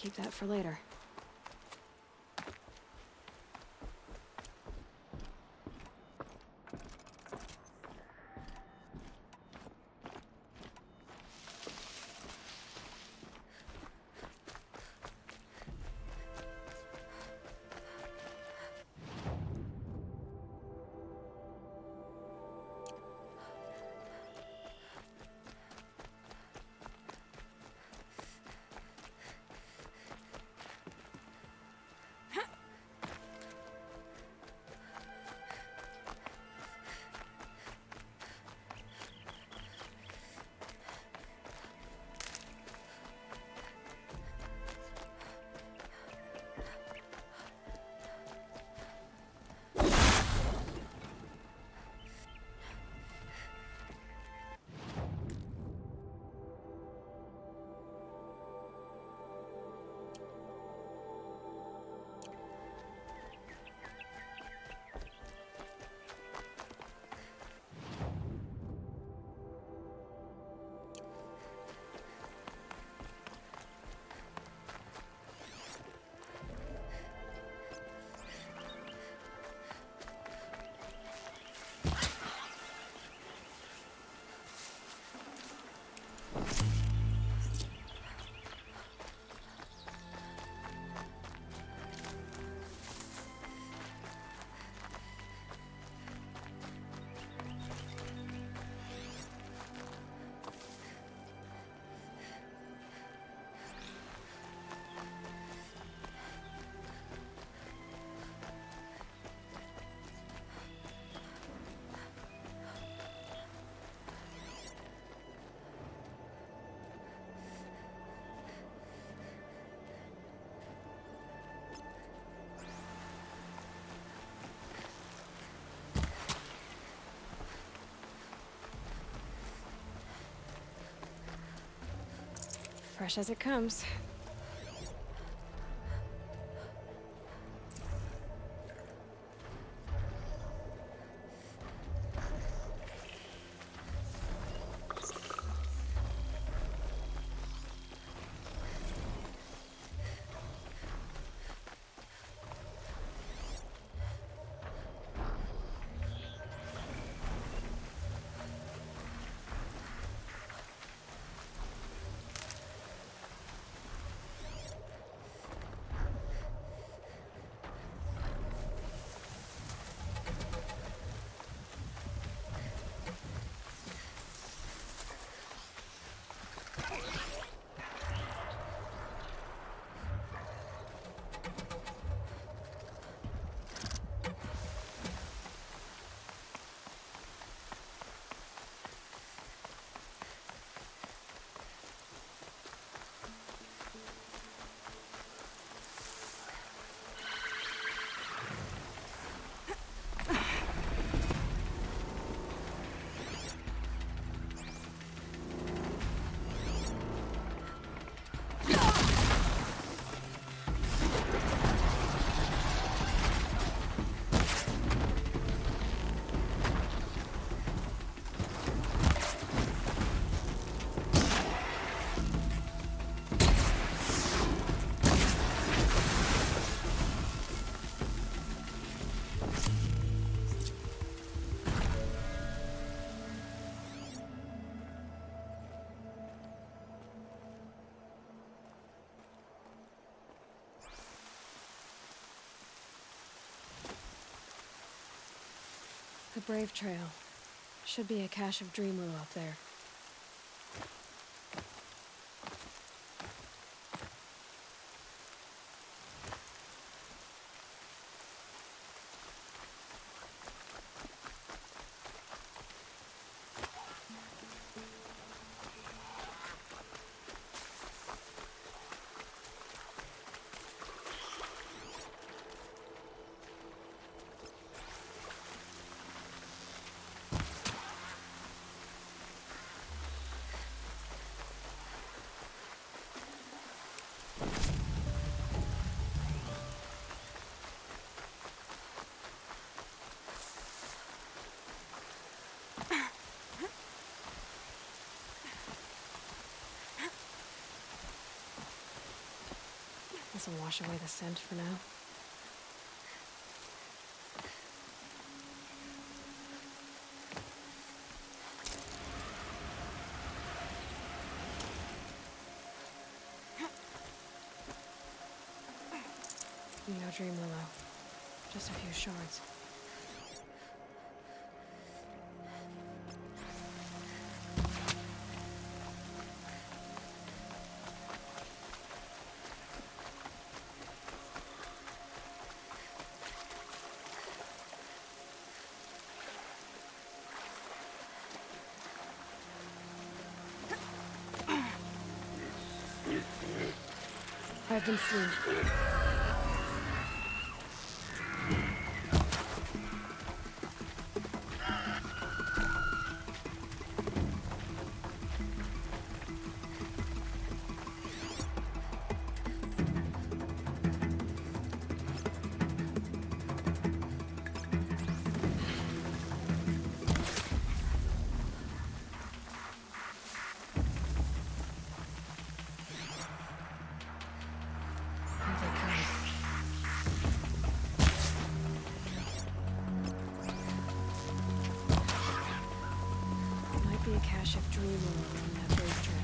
Keep that for later. Fresh as it comes. The Brave Trail. Should be a cache of Dreamwillow up there. This'll wash away the scent for now. No Dreamwillow. Just a few shards. I've been seen. Might be a cache of Dreamwillow from that bird trail.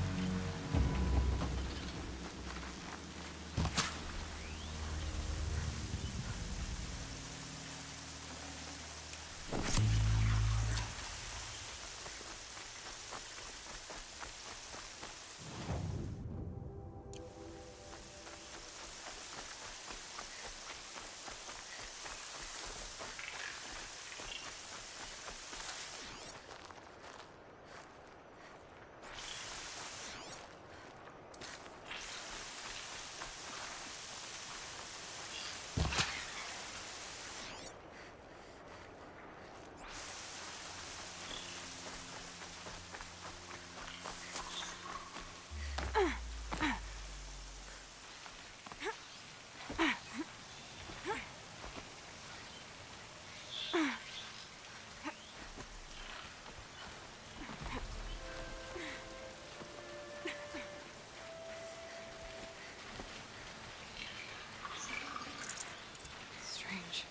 Strange.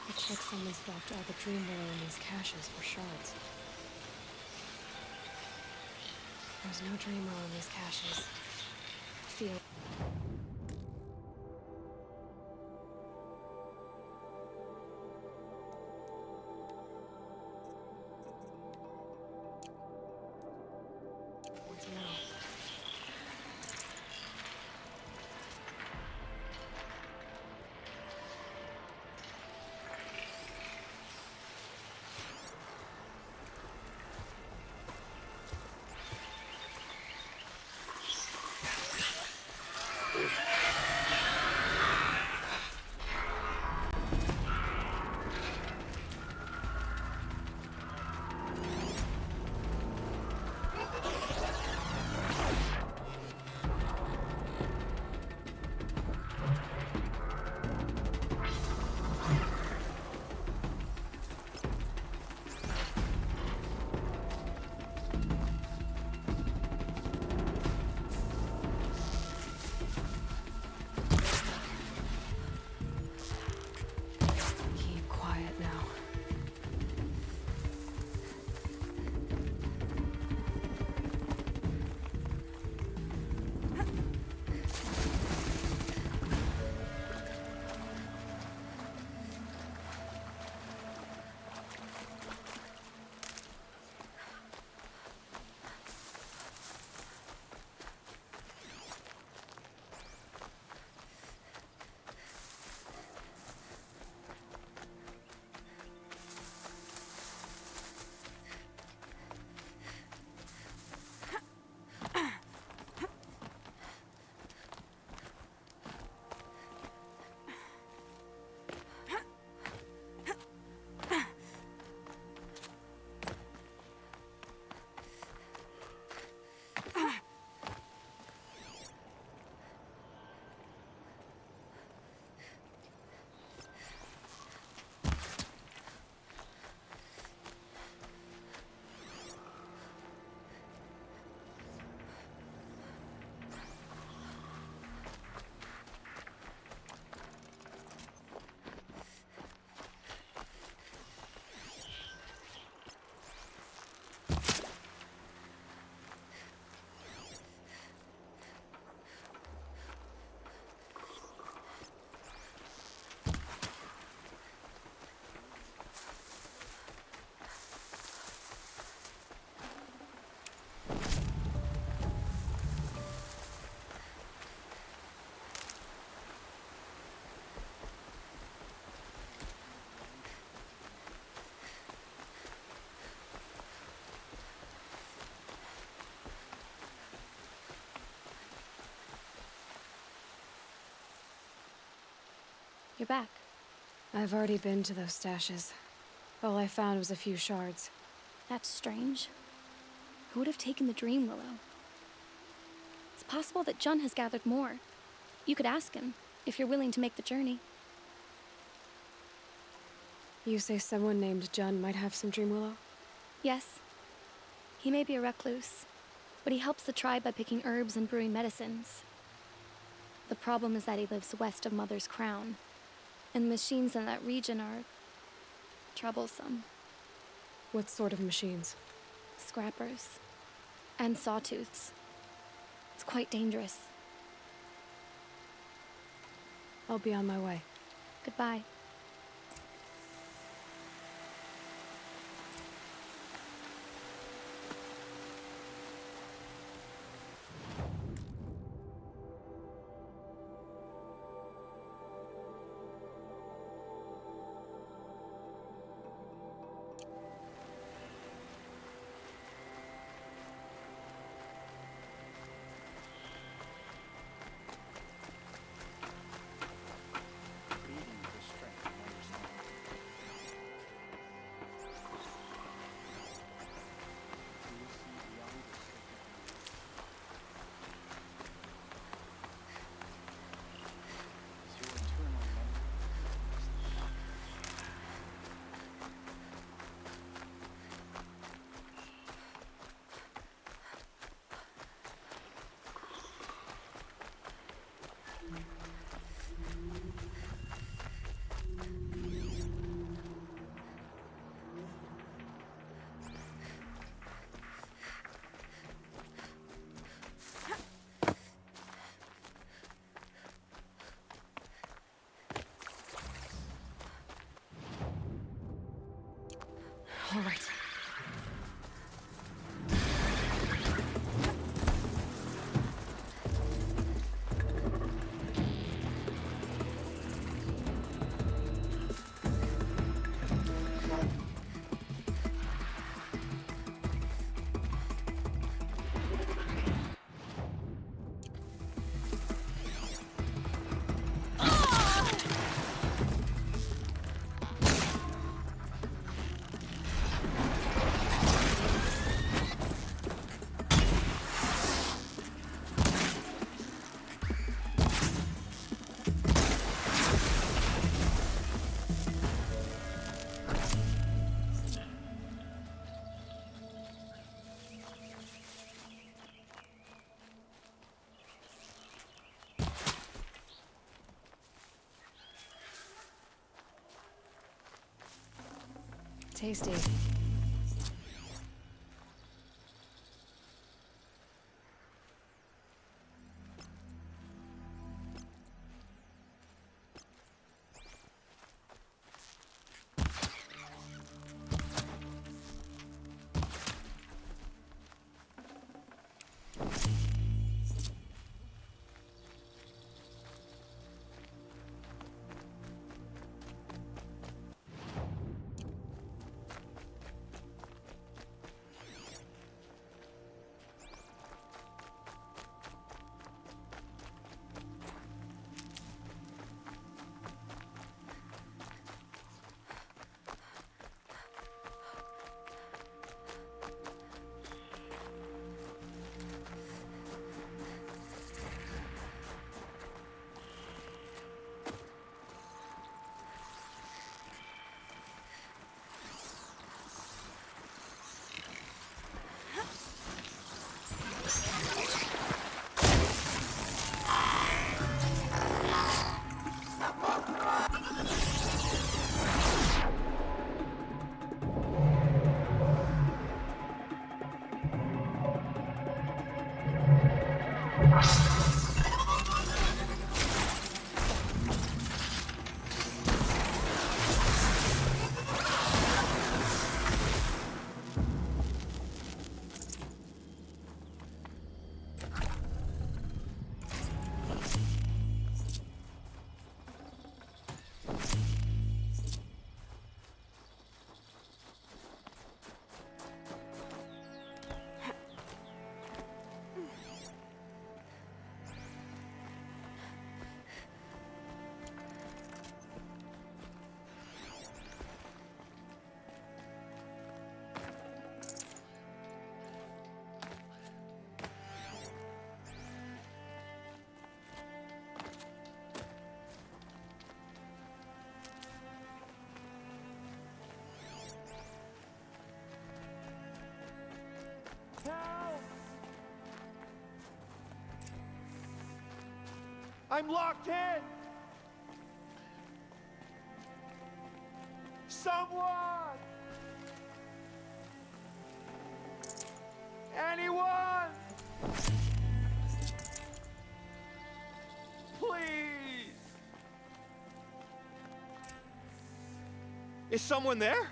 Looks like someone swapped all the Dreamwillow in these caches for shards. There's no Dreamwillow in these caches. Feel. No. You're back. I've already been to those stashes. All I found was a few shards. That's strange. Who would have taken the Dreamwillow? It's possible that Jun has gathered more. You could ask him, if you're willing to make the journey. You say someone named Jun might have some Dreamwillow? Yes. He may be a recluse, but he helps the tribe by picking herbs and brewing medicines. The problem is that he lives west of Mother's Crown, and the machines in that region are troublesome. What sort of machines? Scrappers. And sawtooths. It's quite dangerous. I'll be on my way. Goodbye. All right. Tasty. I'm locked in! Someone! Anyone! Please! Is someone there?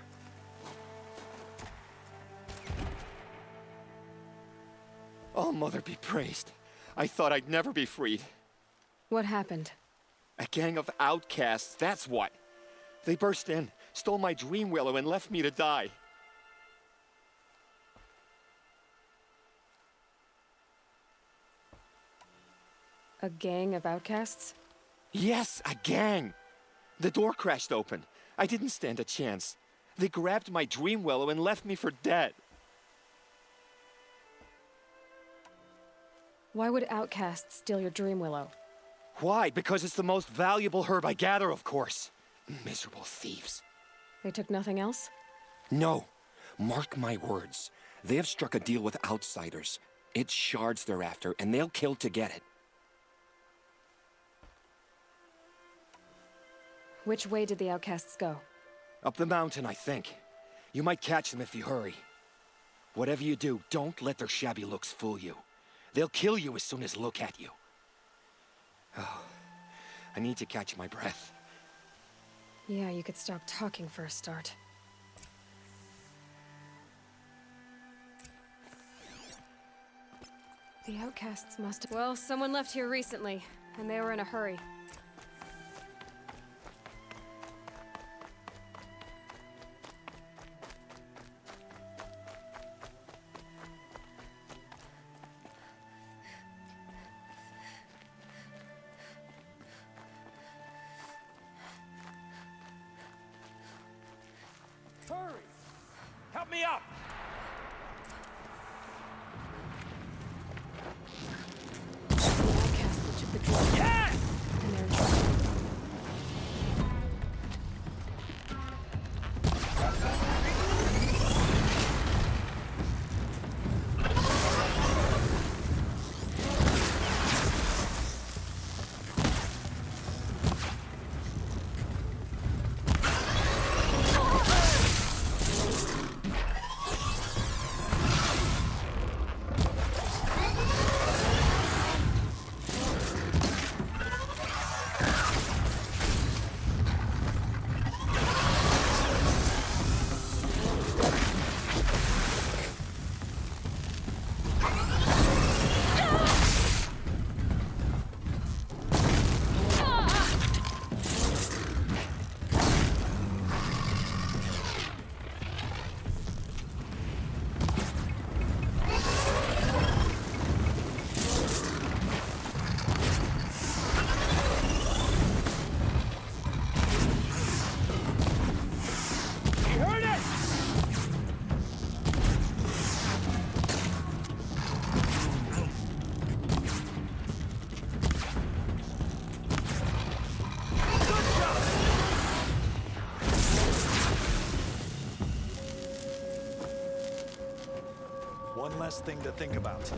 Oh, Mother be praised. I thought I'd never be freed. What happened? A gang of outcasts, that's what. They burst in, stole my Dreamwillow, and left me to die. A gang of outcasts? Yes, a gang! The door crashed open. I didn't stand a chance. They grabbed my Dreamwillow and left me for dead. Why would outcasts steal your Dreamwillow? Why? Because it's the most valuable herb I gather, of course. Miserable thieves. They took nothing else? No. Mark my words. They have struck a deal with outsiders. It's shards they're after, and they'll kill to get it. Which way did the outcasts go? Up the mountain, I think. You might catch them if you hurry. Whatever you do, don't let their shabby looks fool you. They'll kill you as soon as look at you. Oh, I need to catch my breath. Yeah, you could stop talking for a start. The outcasts must have... Well, someone left here recently, and they were in a hurry. Hurry! Help me up! The outcasts that took the drug. Yes! And they're in trouble. One less thing to think about.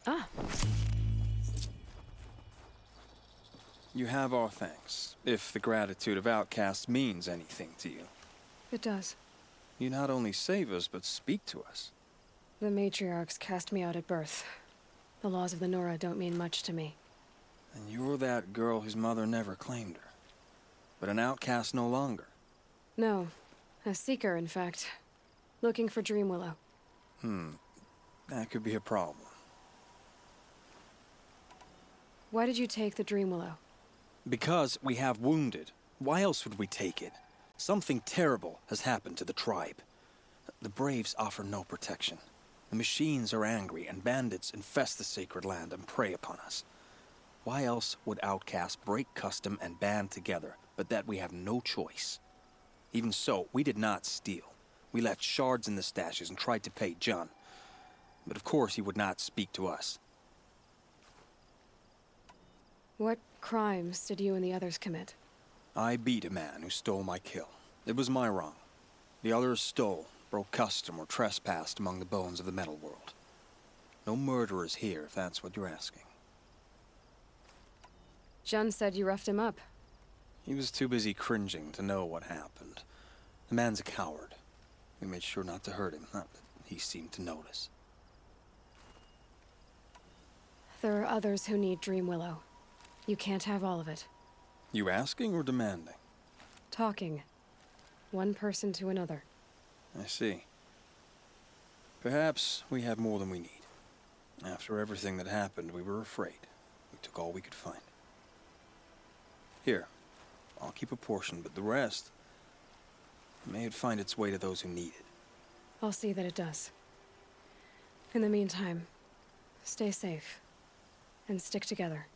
Ah, You have our thanks, if the gratitude of outcasts means anything to you. it does. You not only save us, but speak to us. The matriarchs cast me out at birth. The laws of the Nora don't mean much to me. And you're that girl whose mother never claimed her. But an outcast no longer. No, a seeker, in fact. Looking for Dreamwillow. That could be a problem. Why did you take the Dreamwillow? Because we have wounded. Why else would we take it? Something terrible has happened to the tribe. The Braves offer no protection. The machines are angry, and bandits infest the sacred land and prey upon us. Why else would outcasts break custom and band together, but that we have no choice? Even so, we did not steal. We left shards in the stashes and tried to pay John. But of course he would not speak to us. What crimes did you and the others commit? I beat a man who stole my kill. It was my wrong. The others stole, broke custom, or trespassed among the bones of the metal world. No murderers here, if that's what you're asking. Jun said you roughed him up. He was too busy cringing to know what happened. The man's a coward. We made sure not to hurt him, not that he seemed to notice. There are others who need Dreamwillow. You can't have all of it. You asking or demanding? Talking. One person to another. I see. Perhaps we have more than we need. After everything that happened, we were afraid. We took all we could find. Here, I'll keep a portion, but the rest... may it find its way to those who need it. I'll see that it does. In the meantime, stay safe. And stick together.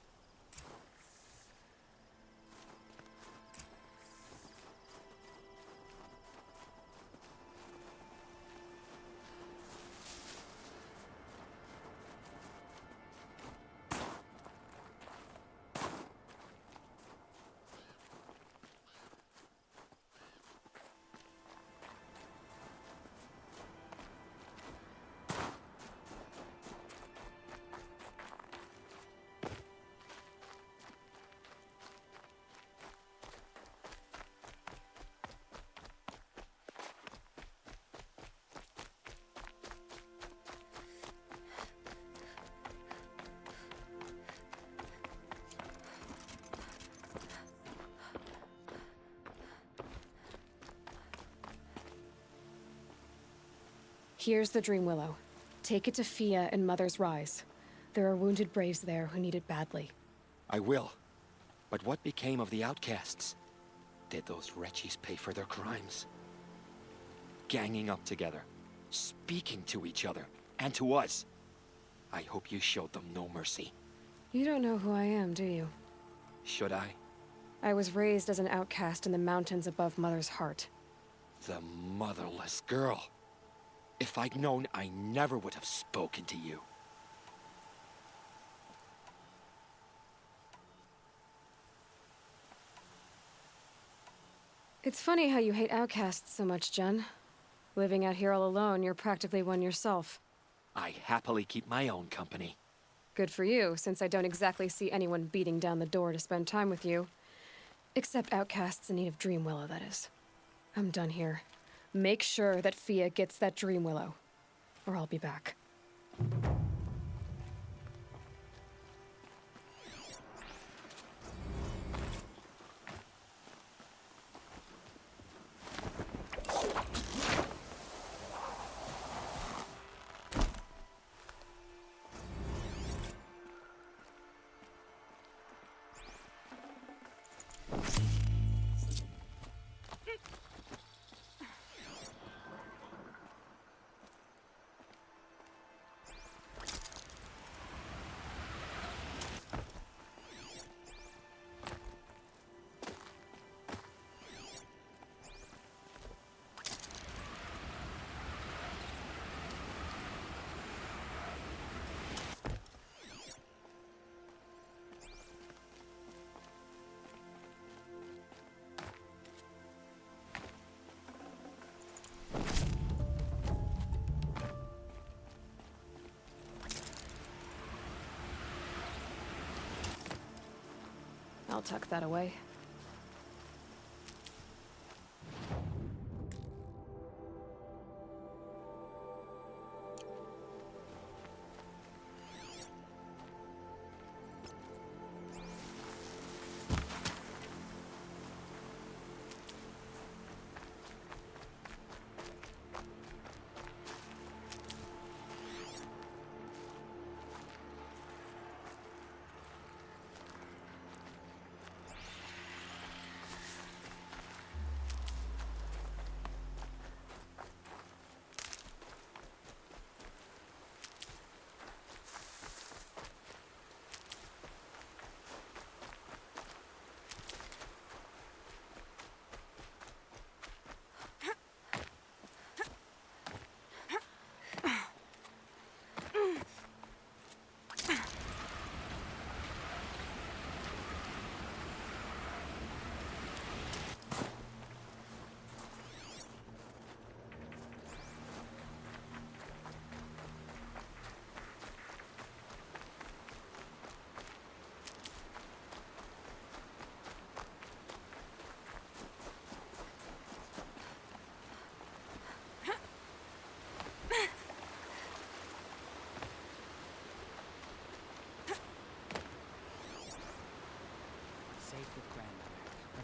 Here's the Dreamwillow. Take it to Fia and Mother's Rise. There are wounded braves there who need it badly. I will. But what became of the outcasts? Did those wretches pay for their crimes? Ganging up together, speaking to each other, and to us. I hope you showed them no mercy. You don't know who I am, do you? Should I? I was raised as an outcast in the mountains above Mother's Heart. The motherless girl. If I'd known, I never would have spoken to you. It's funny how you hate outcasts so much, Jun. Living out here all alone, you're practically one yourself. I happily keep my own company. Good for you, since I don't exactly see anyone beating down the door to spend time with you. Except outcasts in need of Dreamwillow, that is. I'm done here. Make sure that Fia gets that Dreamwillow, or I'll be back. I'll tuck that away.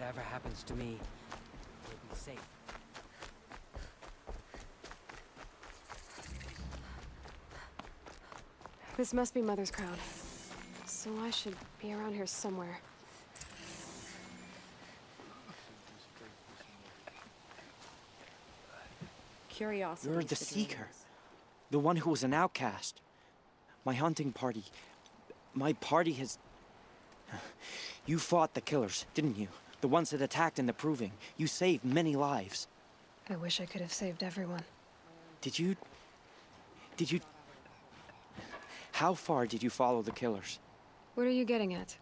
whatever happens to me, we'll be safe. This must be Mother's Crown. So I should be around here somewhere. Curiosity. You're the Seeker. The one who was an outcast. My hunting party. My party has... You fought the killers, didn't you? The ones that attacked in the Proving. You saved many lives. I wish I could have saved everyone. Did you... How far did you follow the killers? What are you getting at?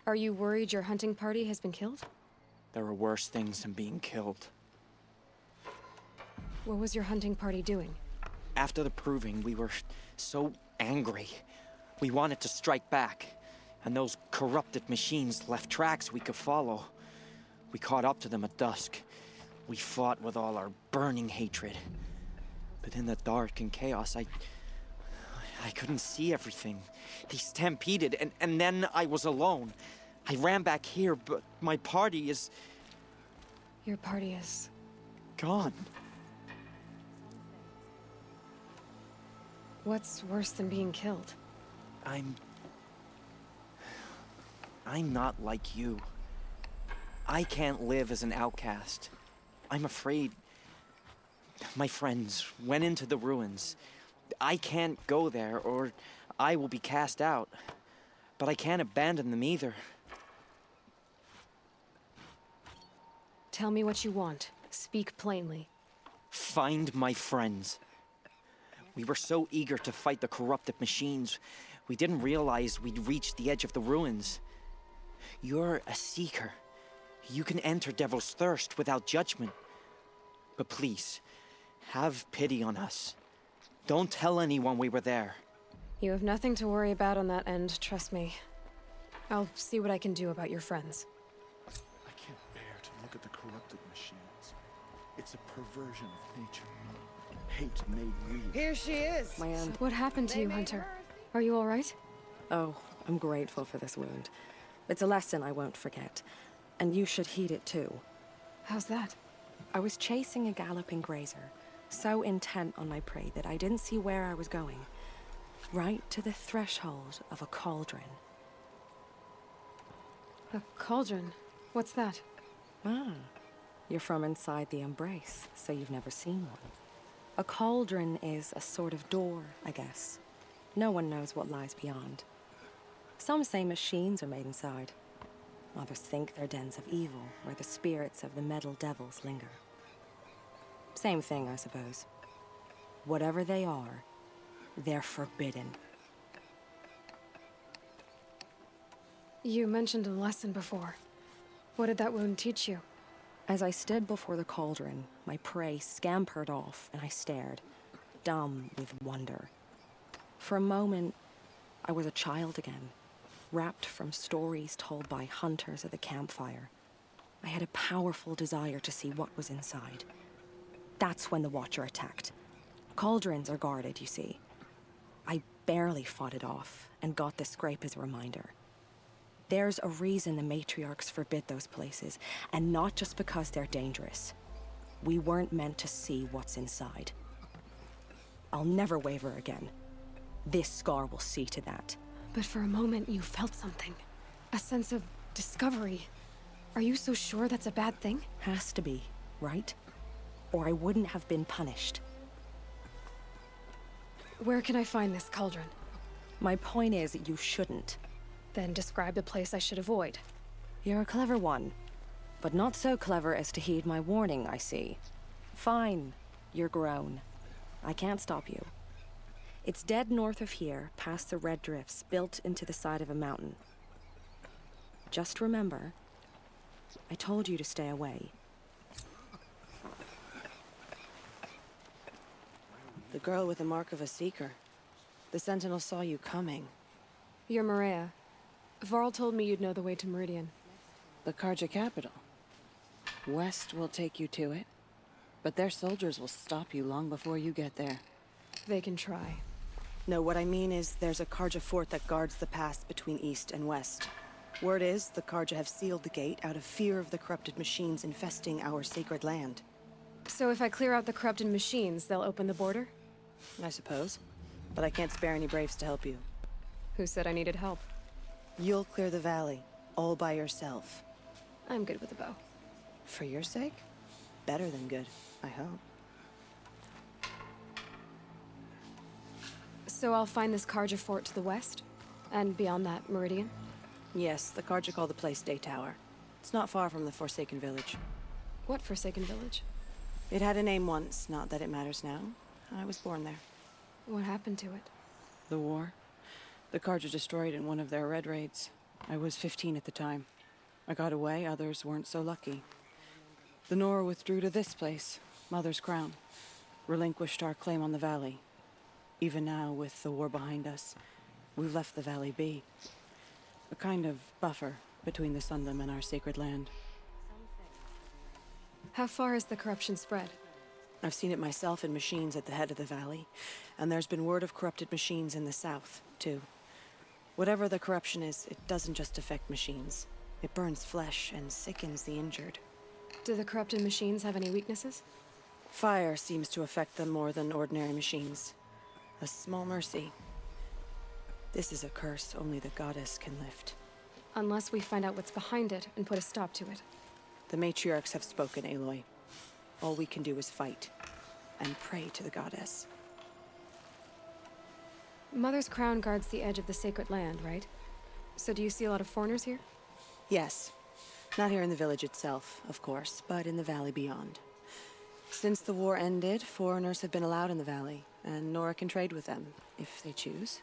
Are you worried your hunting party has been killed? There are worse things than being killed. What was your hunting party doing? After the Proving, we were so angry. We wanted to strike back. And those corrupted machines left tracks we could follow. We caught up to them at dusk. We fought with all our burning hatred. But in the dark and chaos, I couldn't see everything. They stampeded, and then I was alone. I ran back here, but my party is... Your party is... gone. What's worse than being killed? I'm not like you. I can't live as an outcast. I'm afraid... My friends went into the ruins. I can't go there, or I will be cast out. But I can't abandon them either. Tell me what you want. Speak plainly. Find my friends. We were so eager to fight the corrupted machines, we didn't realize we'd reached the edge of the ruins. You're a Seeker. You can enter Devil's Thirst without judgment. But please, have pity on us. Don't tell anyone we were there. You have nothing to worry about on that end, trust me. I'll see what I can do about your friends. I can't bear to look at the corrupted machines. It's a perversion of nature. Hate made real. Here she is. My end. What happened to you, Hunter? Are you all right? Oh, I'm grateful for this wound. It's a lesson I won't forget. And you should heed it too. How's that? I was chasing a galloping grazer, so intent on my prey that I didn't see where I was going. Right to the threshold of a cauldron. A cauldron? What's that? Ah, you're from inside the Embrace, so you've never seen one. A cauldron is a sort of door, I guess. No one knows what lies beyond. Some say machines are made inside. Others think they're dens of evil, where the spirits of the metal devils linger. Same thing, I suppose. Whatever they are, they're forbidden. You mentioned a lesson before. What did that wound teach you? As I stood before the cauldron, my prey scampered off, and I stared, dumb with wonder. For a moment, I was a child again, wrapped from stories told by hunters at the campfire. I had a powerful desire to see what was inside. That's when the Watcher attacked. Cauldrons are guarded, you see. I barely fought it off, and got the scrape as a reminder. There's a reason the matriarchs forbid those places, and not just because they're dangerous. We weren't meant to see what's inside. I'll never waver again. This scar will see to that. But for a moment you felt something. A sense of discovery. Are you so sure that's a bad thing? Has to be, right? Or I wouldn't have been punished. Where can I find this cauldron? My point is, you shouldn't. Then describe the place I should avoid. You're a clever one. But not so clever as to heed my warning, I see. Fine. You're grown. I can't stop you. It's dead north of here, past the red drifts, built into the side of a mountain. Just remember, I told you to stay away. The girl with the mark of a Seeker. The Sentinel saw you coming. You're Maria. Varl told me you'd know the way to Meridian. The Karja capital. West will take you to it, but their soldiers will stop you long before you get there. They can try. No, what I mean is there's a Karja fort that guards the pass between east and west. Word is, the Karja have sealed the gate out of fear of the corrupted machines infesting our sacred land. So if I clear out the corrupted machines, they'll open the border? I suppose. But I can't spare any braves to help you. Who said I needed help? You'll clear the valley, all by yourself. I'm good with a bow. For your sake? Better than good, I hope. So I'll find this Karja fort to the west? And beyond that, Meridian? Yes, the Karja call the place Day Tower. It's not far from the Forsaken Village. What Forsaken Village? It had a name once, not that it matters now. I was born there. What happened to it? The war. The Karja destroyed in one of their red raids. I was 15 at the time. I got away, others weren't so lucky. The Nora withdrew to this place, Mother's Crown. Relinquished our claim on the valley. Even now, with the war behind us, we've left the valley be. A kind of buffer between the Sundom and our sacred land. How far has the corruption spread? I've seen it myself in machines at the head of the valley, and there's been word of corrupted machines in the south, too. Whatever the corruption is, it doesn't just affect machines. It burns flesh and sickens the injured. Do the corrupted machines have any weaknesses? Fire seems to affect them more than ordinary machines. A small mercy. This is a curse only the goddess can lift. Unless we find out what's behind it and put a stop to it. The matriarchs have spoken, Aloy. All we can do is fight, and pray to the goddess. Mother's Crown guards the edge of the sacred land, right? So do you see a lot of foreigners here? Yes. Not here in the village itself, of course, but in the valley beyond. Since the war ended, foreigners have been allowed in the valley, and Nora can trade with them, if they choose.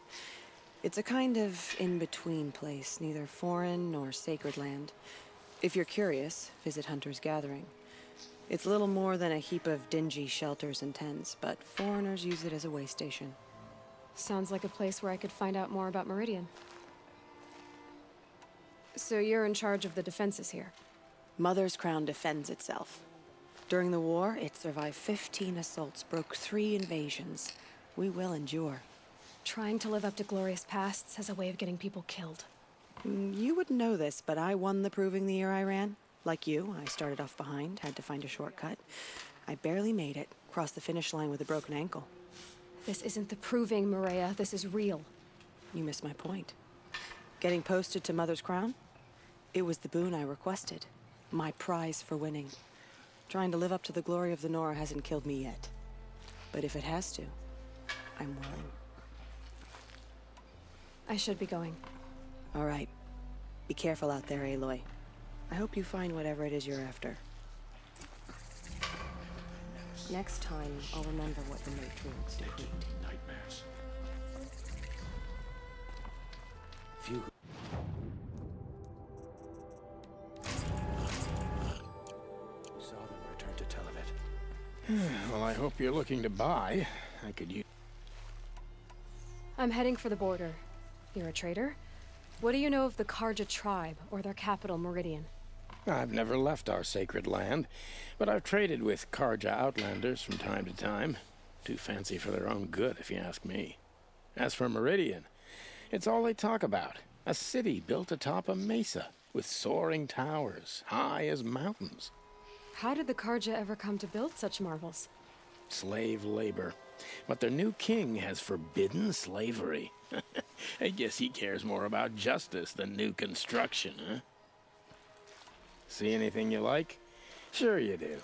It's a kind of in-between place, neither foreign nor sacred land. If you're curious, visit Hunter's Gathering. It's little more than a heap of dingy shelters and tents, but foreigners use it as a way station. Sounds like a place where I could find out more about Meridian. So you're in charge of the defenses here? Mother's Crown defends itself. During the war, it survived 15 assaults, broke 3 invasions. We will endure. Trying to live up to glorious pasts has a way of getting people killed. You wouldn't know this, but I won the proving the year I ran. Like you, I started off behind, had to find a shortcut. I barely made it, crossed the finish line with a broken ankle. This isn't the proving, Maria. This is real. You missed my point. Getting posted to Mother's Crown? It was the boon I requested. My prize for winning. Trying to live up to the glory of the Nora hasn't killed me yet. But if it has to, I'm willing. I should be going. All right. Be careful out there, Aloy. I hope you find whatever it is you're after. Next time, I'll remember what the matriarchs decreed. Nightmares. Phew. Saw them return to tell of it. Well, I hope you're looking to buy. I could use... I'm heading for the border. You're a trader? What do you know of the Karja tribe, or their capital, Meridian? I've never left our sacred land, but I've traded with Karja outlanders from time to time. Too fancy for their own good, if you ask me. As for Meridian, it's all they talk about. A city built atop a mesa, with soaring towers, high as mountains. How did the Karja ever come to build such marvels? Slave labor. But their new king has forbidden slavery. I guess he cares more about justice than new construction, huh? See anything you like? Sure you do.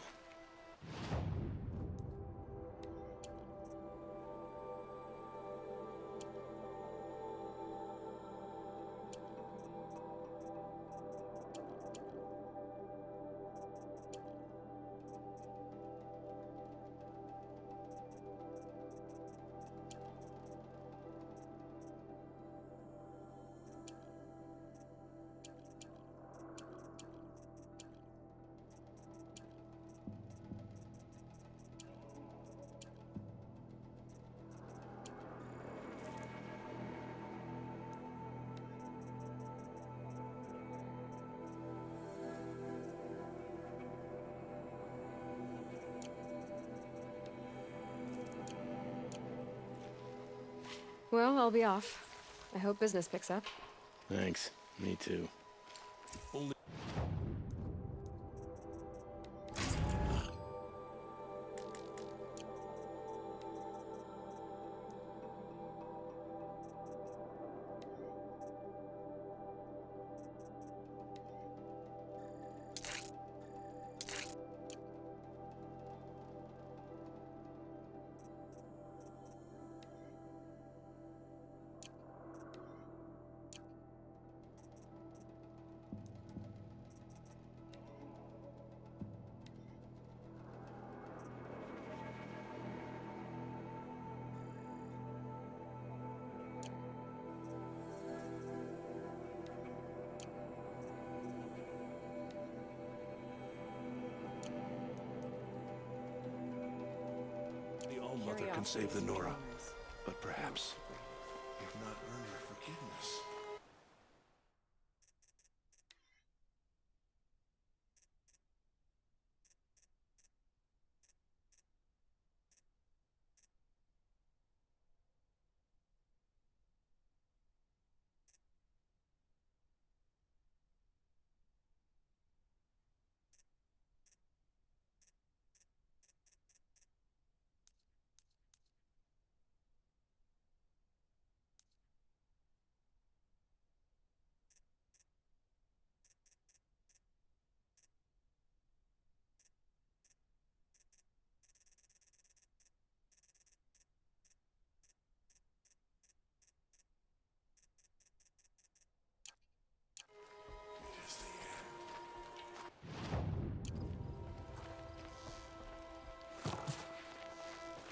Well, I'll be off. I hope business picks up. Thanks. Me too. The All-Mother can save the Nora, but perhaps you've not earned her forgiveness.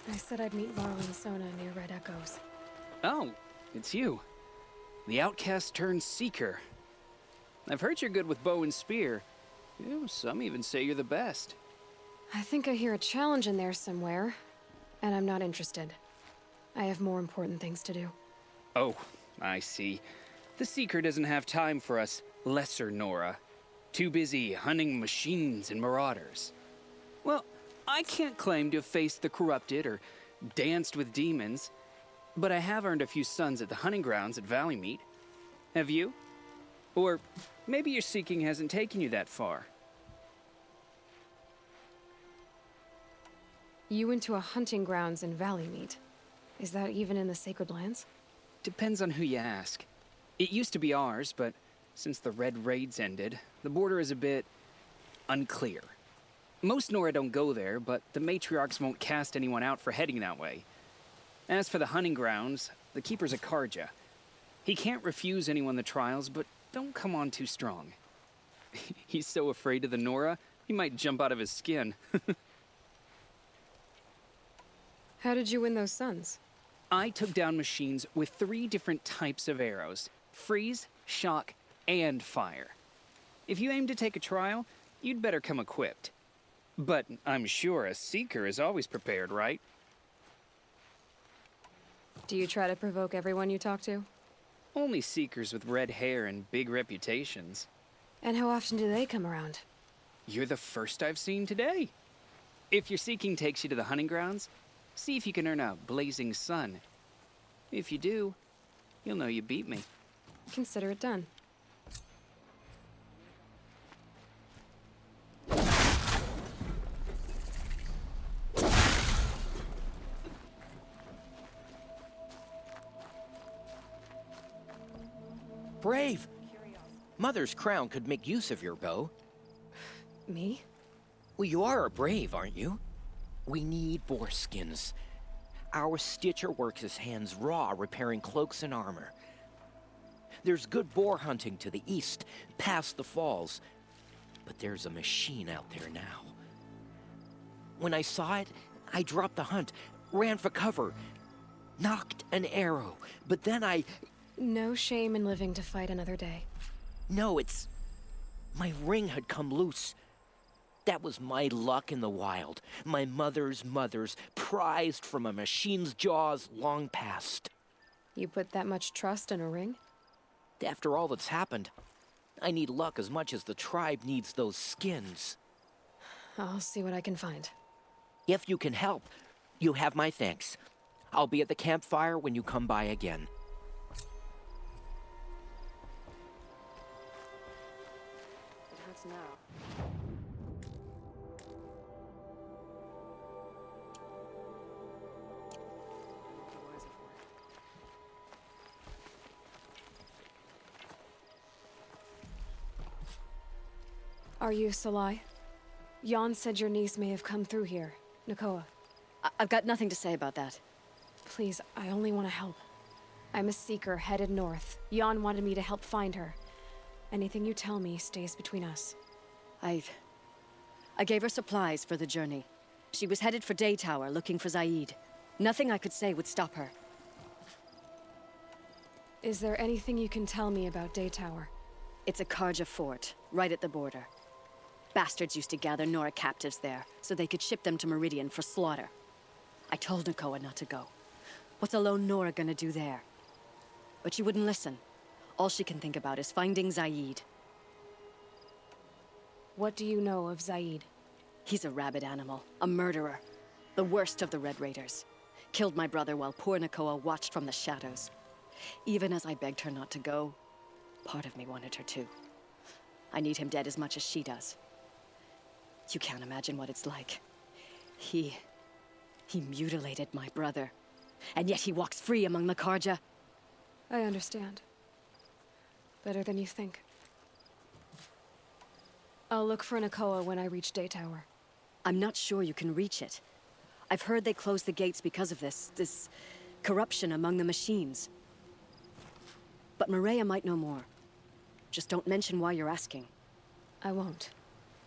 I said I'd meet Varl and Sona near Red Echoes. Oh, it's you. The outcast turned seeker. I've heard you're good with bow and spear. Some even say you're the best. I think I hear a challenge in there somewhere, and I'm not interested. I have more important things to do. Oh, I see. The seeker doesn't have time for us lesser Nora. Too busy hunting machines and marauders. Well, I can't claim to have faced the corrupted or danced with demons, but I have earned a few sons at the hunting grounds at Valleymeet. Have you? Or maybe your seeking hasn't taken you that far. You went to a hunting grounds in Valleymeet. Is that even in the Sacred Lands? Depends on who you ask. It used to be ours, but since the Red Raids ended, the border is a bit unclear. Most Nora don't go there, but the matriarchs won't cast anyone out for heading that way. As for the hunting grounds, the keeper's a Karja. He can't refuse anyone the trials, but don't come on too strong. He's so afraid of the Nora, he might jump out of his skin. How did you win those sons? I took down machines with 3 different types of arrows: freeze, shock, and fire. If you aim to take a trial, you'd better come equipped. But I'm sure a seeker is always prepared, right? Do you try to provoke everyone you talk to? Only seekers with red hair and big reputations. And how often do they come around? You're the first I've seen today. If your seeking takes you to the hunting grounds, see if you can earn a blazing sun. If you do, you'll know you beat me. Consider it done. Brave! Mother's crown could make use of your bow. Me? Well, you are a brave, aren't you? We need boar skins. Our stitcher works his hands raw repairing cloaks and armor. There's good boar hunting to the east, past the falls. But there's a machine out there now. When I saw it, I dropped the hunt, ran for cover, knocked an arrow, but then I... No shame in living to fight another day. No, it's... my ring had come loose. That was my luck in the wild. My mother's prized from a machine's jaws long past. You put that much trust in a ring? After all that's happened, I need luck as much as the tribe needs those skins. I'll see what I can find. If you can help, you have my thanks. I'll be at the campfire when you come by again. It hurts now. Are you Salai? Jan said your niece may have come through here. Nakoa. I've got nothing to say about that. Please, I only want to help. I'm a seeker headed north. Jan wanted me to help find her. Anything you tell me stays between us. I gave her supplies for the journey. She was headed for Day Tower looking for Zaid. Nothing I could say would stop her. Is there anything you can tell me about Day Tower? It's a Karja fort, right at the border. Bastards used to gather Nora captives there, so they could ship them to Meridian for slaughter. I told Nakoa not to go. What's a lone Nora gonna do there? But she wouldn't listen. All she can think about is finding Zaid. What do you know of Zaid? He's a rabid animal, a murderer. The worst of the Red Raiders. Killed my brother while poor Nakoa watched from the shadows. Even as I begged her not to go, part of me wanted her to. I need him dead as much as she does. You can't imagine what it's like. He mutilated my brother. And yet he walks free among the Karja. I understand. Better than you think. I'll look for Nakoa when I reach Day Tower. I'm not sure you can reach it. I've heard they closed the gates because of this corruption among the machines. But Maria might know more. Just don't mention why you're asking. I won't.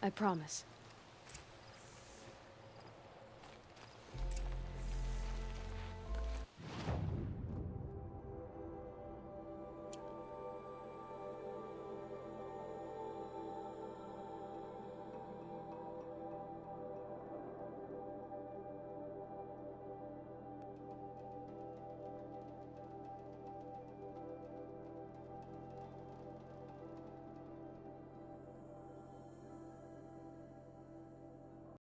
I promise.